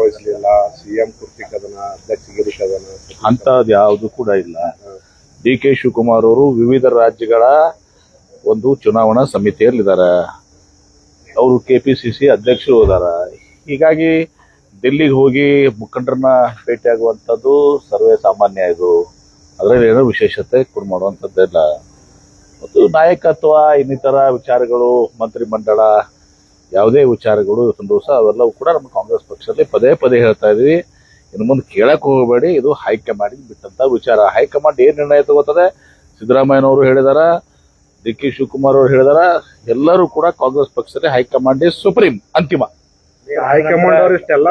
ಭಾಗವಹಿಸಲಿಲ್ಲ. CM kurti ಕದನ, ಅಧ್ಯಕ್ಷಗಿರಿ ಕದನ ಅಂತದ್ ಯಾವುದು ಕೂಡ ಇಲ್ಲ. ಡಿ ಕೆ ಶಿವಕುಮಾರ್ ಅವರು ವಿವಿಧ ರಾಜ್ಯಗಳ ಒಂದು ಚುನಾವಣಾ ಸಮಿತಿಯಲ್ಲಿದ್ದಾರೆ. ಅವರು ಕೆಪಿಸಿಸಿ ಅಧ್ಯಕ್ಷರು ಇದಾರ. ಹೀಗಾಗಿ ಡೆಲ್ಲಿಗೆ ಹೋಗಿ ಮುಖಂಡರನ್ನ ಭೇಟಿಯಾಗುವಂಥದ್ದು ಸರ್ವೇ ಸಾಮಾನ್ಯ. ಇದು ಅದರಲ್ಲಿ ಏನೋ ವಿಶೇಷತೆ ಕೂಡ ಮಾಡುವಂಥದ್ದಿಲ್ಲ. ಮತ್ತು ನಾಯಕತ್ವ, ಇನ್ನಿತರ ವಿಚಾರಗಳು, ಮಂತ್ರಿಮಂಡಲ, ಯಾವುದೇ ವಿಚಾರಗಳು ಇವತ್ತಿನ ದಿವಸ ಅವೆಲ್ಲವೂ ಕೂಡ ನಮ್ಮ ಕಾಂಗ್ರೆಸ್ ಪಕ್ಷದಲ್ಲಿ ಪದೇ ಪದೇ ಹೇಳ್ತಾ ಇದೀವಿ. ಇನ್ನು ಮುಂದೆ ಕೇಳಕ್ ಹೋಗಬೇಡಿ, ಇದು ಹೈಕಮಾಂಡ್ ಬಿಟ್ಟಂತ ವಿಚಾರ. ಹೈಕಮಾಂಡ್ ಏನ್ ನಿರ್ಣಯ ತಗೋತದೆ, ಸಿದ್ದರಾಮಯ್ಯನವರು ಹೇಳಿದಾರ, ಡಿ ಕೆ ಶಿವಕುಮಾರ್ ಅವರು ಹೇಳಿದಾರ, ಎಲ್ಲರೂ ಕೂಡ ಕಾಂಗ್ರೆಸ್ ಪಕ್ಷದಲ್ಲಿ ಹೈಕಮಾಂಡ್ ಸುಪ್ರೀಂ, ಅಂತಿಮ. ಹೈಕಮಾಂಡ್ ಅವರು ಇಷ್ಟೆಲ್ಲ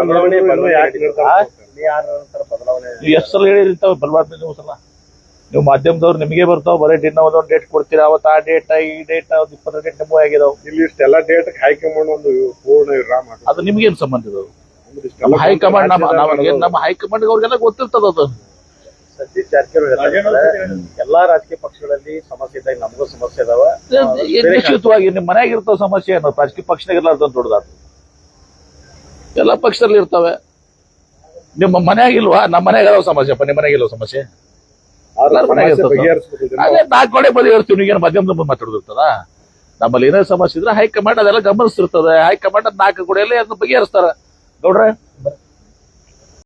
ಎಷ್ಟು ಸಲ ಹೇಳಿರ್ತಾವೆ ಬಲವಾದ ಸಲ ನೀವು ಮಾಧ್ಯಮದವ್ರು ನಿಮಗೆ ಬರ್ತಾವ, ಬರೀ ದಿನ ಒಂದೊಂದು ಡೇಟ್ ಕೊಡ್ತೀರಾ. ಅವತ್ತು ಆ ಡೇಟ್, ಈ ಡೇಟ್, 20 ಡೇಟ್ ನಮಗೂ ಆಗಿದಾವ್. ಇಲ್ಲಿ ಇಷ್ಟೆಲ್ಲ ಡೇಟ್ ಹೈಕಮಾಂಡ್ ಒಂದು ಪೂರ್ಣ ವಿರಾಮ. ಅದು ನಿಮ್ಗೇನು ಸಂಬಂಧ ಇದಾವೆ? ನಮ್ಮ ಹೈಕಮಾಂಡ್ ನಮ್ಮ ಹೈಕಮಾಂಡ್ ಅವ್ರಿಗೆಲ್ಲ ಗೊತ್ತಿರ್ತದ. ಅದು ಸತೀಶ್ ಜಾರಕಿಹೊಳಿ ಎಲ್ಲಾ ರಾಜಕೀಯ ಪಕ್ಷಗಳಲ್ಲಿ ಸಮಸ್ಯೆ ಇದ್ದಾಗ ನಮಗೂ ಸಮಸ್ಯೆ ಇದಾವ. ನಿಶ್ಚಿತವಾಗಿ ನಿಮ್ಮ ಮನ್ಯಾಗ ಇರ್ತಾವ ಸಮಸ್ಯೆ ಅನ್ನೋ ರಾಜಕೀಯ ಪಕ್ಷನಾಗ ಇರ್ಲಾರ್ದ ದೊಡ್ಡದಾದ ಎಲ್ಲ ಪಕ್ಷದಲ್ಲಿ ಇರ್ತವೆ. ನಿಮ್ಮ ಮನ್ಯಾಗ ಇಲ್ವಾ? ನಮ್ಮ ಮನ್ಯಾಗ ಅದಾವ ಸಮಸ್ಯೆಪ್ಪ, ನಿಮ್ಮ ಮನ್ಯಾಗ ಇಲ್ವ ಸಮಸ್ಯೆ? ಅದೇ 4 ಕಡೆ ಬದಿಹರಿಸ್ತೀವಿ. ನೀವೇನು ಮಧ್ಯಮದ ಮುಂದೆ ಮಾತಾಡೋದಿರ್ತದ? ನಮ್ಮಲ್ಲಿ ಏನೇ ಸಮಸ್ಯೆ ಇದ್ರೆ ಹೈಕಮಾಂಡ್ ಅದೆಲ್ಲ ಗಮನಿಸ್ತಿರ್ತದೆ. ಹೈಕಮಾಂಡ್ 4 ಕಡೆಯಲ್ಲಿ ಅದನ್ನ ಬಗೆಹರಿಸ್ತಾರ. ಗೌಡ್ರೆ